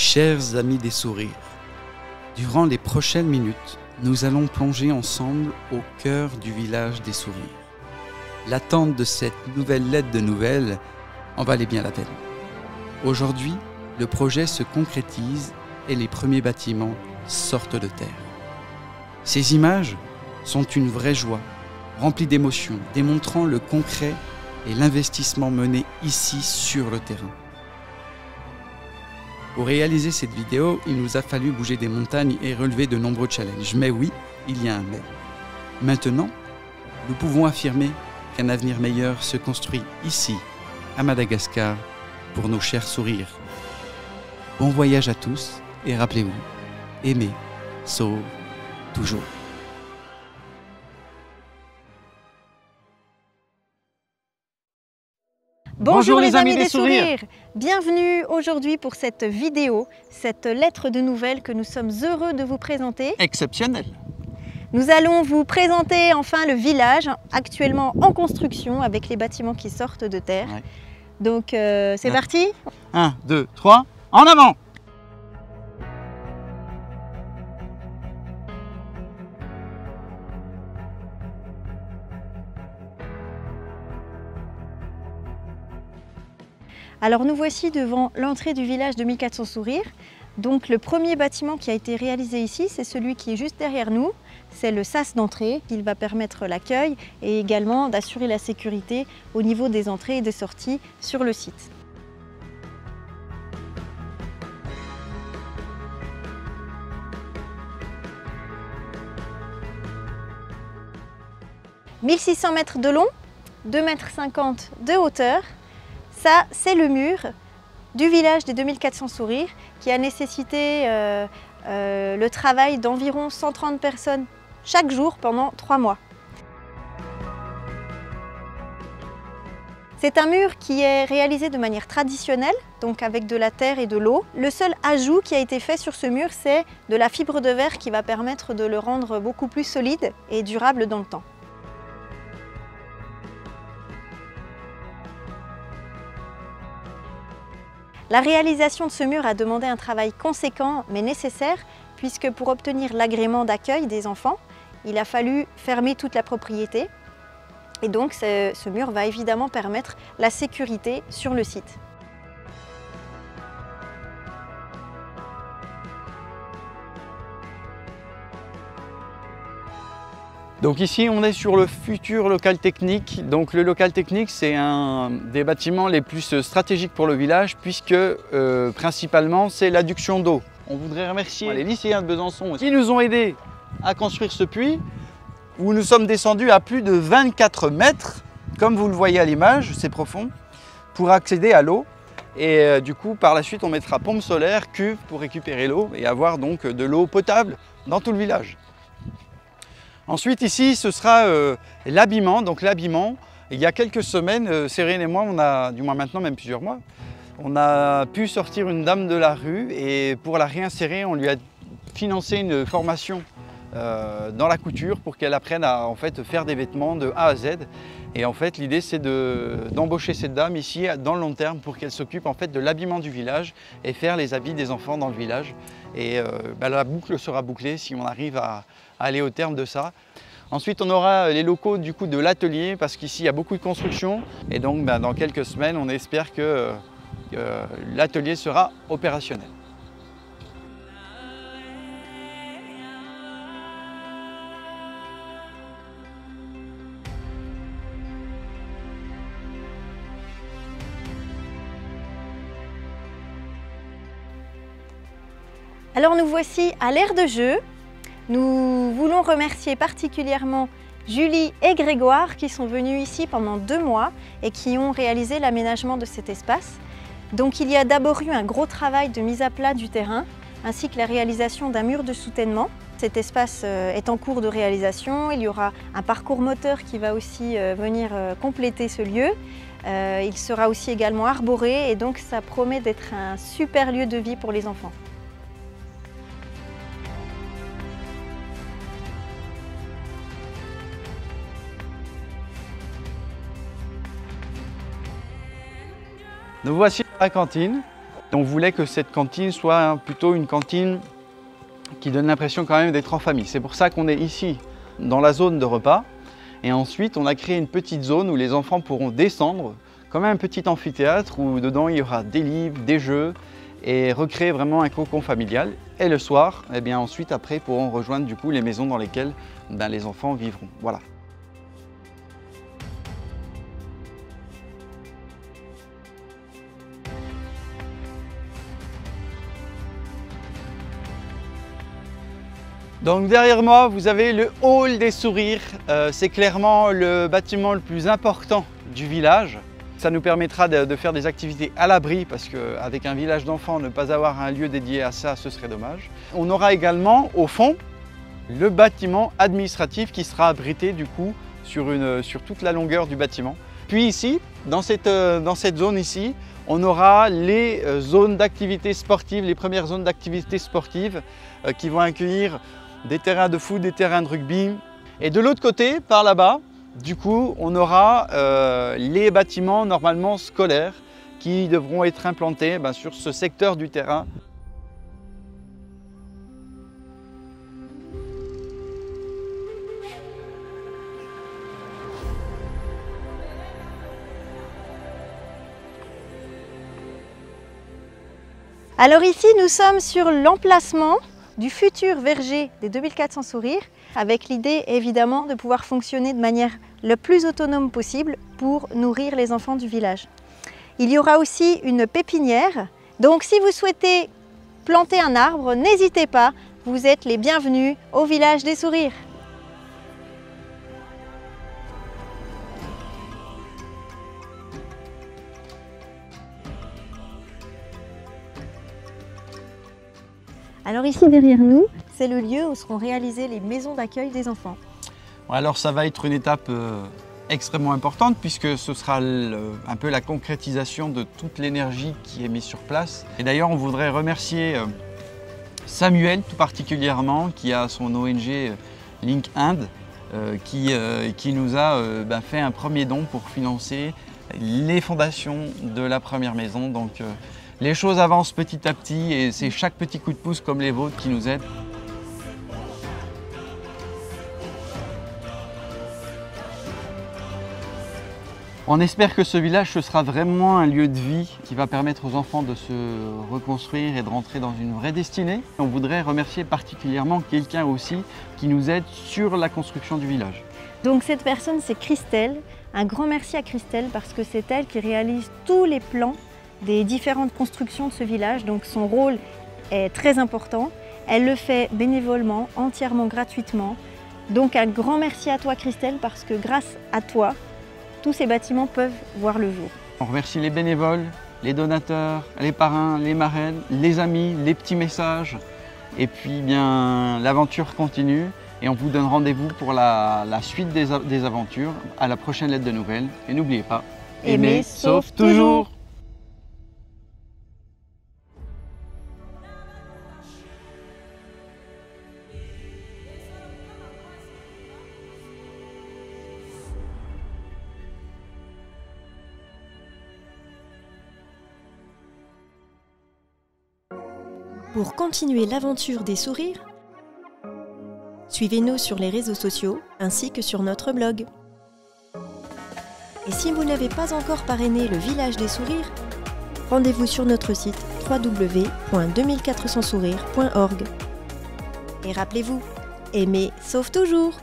Chers amis des sourires, durant les prochaines minutes, nous allons plonger ensemble au cœur du village des sourires. L'attente de cette nouvelle lettre de nouvelles en valait bien la peine. Aujourd'hui, le projet se concrétise et les premiers bâtiments sortent de terre. Ces images sont une vraie joie, remplies d'émotions, démontrant le concret et l'investissement mené ici sur le terrain. Pour réaliser cette vidéo, il nous a fallu bouger des montagnes et relever de nombreux challenges. Mais oui, il y a un mais. Maintenant, nous pouvons affirmer qu'un avenir meilleur se construit ici, à Madagascar, pour nos chers sourires. Bon voyage à tous et rappelez-vous, aimer sauve toujours. Bonjour les amis des sourires. Bienvenue aujourd'hui pour cette vidéo, cette lettre de nouvelles que nous sommes heureux de vous présenter. Exceptionnel. Nous allons vous présenter enfin le village, actuellement en construction avec les bâtiments qui sortent de terre. Ouais. Donc c'est parti. 1, 2, 3, en avant! Alors nous voici devant l'entrée du village de 1400 sourires. Donc le premier bâtiment qui a été réalisé ici, c'est celui qui est juste derrière nous. C'est le sas d'entrée. Il va permettre l'accueil et également d'assurer la sécurité au niveau des entrées et des sorties sur le site. « 1600 mètres de long, 2,50 m de hauteur. Ça, c'est le mur du village des 2400 sourires qui a nécessité le travail d'environ 130 personnes chaque jour pendant 3 mois. C'est un mur qui est réalisé de manière traditionnelle, donc avec de la terre et de l'eau. Le seul ajout qui a été fait sur ce mur, c'est de la fibre de verre qui va permettre de le rendre beaucoup plus solide et durable dans le temps. La réalisation de ce mur a demandé un travail conséquent mais nécessaire puisque pour obtenir l'agrément d'accueil des enfants, il a fallu fermer toute la propriété et donc ce mur va évidemment permettre la sécurité sur le site. Donc ici on est sur le futur local technique. Donc le local technique c'est un des bâtiments les plus stratégiques pour le village puisque principalement c'est l'adduction d'eau. On voudrait remercier les lycéens de Besançon qui nous ont aidés à construire ce puits où nous sommes descendus à plus de 24 mètres, comme vous le voyez à l'image, c'est profond, pour accéder à l'eau. Et du coup par la suite on mettra pompe solaire, cuve pour récupérer l'eau et avoir donc de l'eau potable dans tout le village. Ensuite ici ce sera l'habillement. Donc l'habillement, il y a quelques semaines, Séverine et moi, on a, du moins maintenant même plusieurs mois, on a pu sortir une dame de la rue et pour la réinsérer, on lui a financé une formation dans la couture pour qu'elle apprenne à en fait, faire des vêtements de A à Z. Et en fait l'idée c'est d'embaucher cette dame ici dans le long terme pour qu'elle s'occupe en fait de l'habillement du village et faire les habits des enfants dans le village. Et la boucle sera bouclée si on arrive à aller au terme de ça. Ensuite on aura les locaux du coup de l'atelier parce qu'ici il y a beaucoup de construction et donc dans quelques semaines on espère que l'atelier sera opérationnel. Alors nous voici à l'aire de jeu. Nous voulons remercier particulièrement Julie et Grégoire qui sont venus ici pendant 2 mois et qui ont réalisé l'aménagement de cet espace. Donc il y a d'abord eu un gros travail de mise à plat du terrain ainsi que la réalisation d'un mur de soutènement. Cet espace est en cours de réalisation. Il y aura un parcours moteur qui va aussi venir compléter ce lieu. Il sera aussi également arboré et donc ça promet d'être un super lieu de vie pour les enfants. Nous voici à la cantine. On voulait que cette cantine soit plutôt une cantine qui donne l'impression quand même d'être en famille. C'est pour ça qu'on est ici, dans la zone de repas. Et ensuite, on a créé une petite zone où les enfants pourront descendre, comme un petit amphithéâtre où dedans il y aura des livres, des jeux, et recréer vraiment un cocon familial. Et le soir, eh bien ensuite, après, ils pourront rejoindre du coup les maisons dans lesquelles les enfants vivront. Voilà. Donc derrière moi, vous avez le hall des sourires. C'est clairement le bâtiment le plus important du village. Ça nous permettra de faire des activités à l'abri parce qu'avec un village d'enfants, ne pas avoir un lieu dédié à ça, ce serait dommage. On aura également au fond le bâtiment administratif qui sera abrité du coup sur toute la longueur du bâtiment. Puis ici, dans cette zone ici, on aura les zones d'activités sportives, les premières zones d'activités sportives qui vont accueillir des terrains de foot, des terrains de rugby. Et de l'autre côté, par là-bas, du coup, on aura les bâtiments normalement scolaires qui devront être implantés sur ce secteur du terrain. Alors ici, nous sommes sur l'emplacement du futur verger des 2400 sourires, avec l'idée évidemment de pouvoir fonctionner de manière le plus autonome possible pour nourrir les enfants du village. Il y aura aussi une pépinière, donc si vous souhaitez planter un arbre, n'hésitez pas, vous êtes les bienvenus au village des sourires. Alors ici derrière nous, c'est le lieu où seront réalisées les maisons d'accueil des enfants. Alors ça va être une étape extrêmement importante puisque ce sera un peu la concrétisation de toute l'énergie qui est mise sur place. Et d'ailleurs on voudrait remercier Samuel tout particulièrement qui a son ONG Link Inde qui nous a fait un premier don pour financer les fondations de la première maison. Donc, les choses avancent petit à petit et c'est chaque petit coup de pouce comme les vôtres qui nous aide. On espère que ce village ce sera vraiment un lieu de vie qui va permettre aux enfants de se reconstruire et de rentrer dans une vraie destinée. On voudrait remercier particulièrement quelqu'un aussi qui nous aide sur la construction du village. Donc cette personne c'est Christelle. Un grand merci à Christelle parce que c'est elle qui réalise tous les plans des différentes constructions de ce village, donc son rôle est très important. Elle le fait bénévolement, entièrement gratuitement. Donc un grand merci à toi Christelle parce que grâce à toi, tous ces bâtiments peuvent voir le jour. On remercie les bénévoles, les donateurs, les parrains, les marraines, les amis, les petits messages. Et puis bien l'aventure continue et on vous donne rendez-vous pour la suite des aventures à la prochaine lettre de nouvelles. Et n'oubliez pas, aimer sauve toujours. Pour continuer l'aventure des sourires, suivez-nous sur les réseaux sociaux ainsi que sur notre blog. Et si vous n'avez pas encore parrainé le village des sourires, rendez-vous sur notre site www.2400sourires.org. Et rappelez-vous, aimer sauve toujours!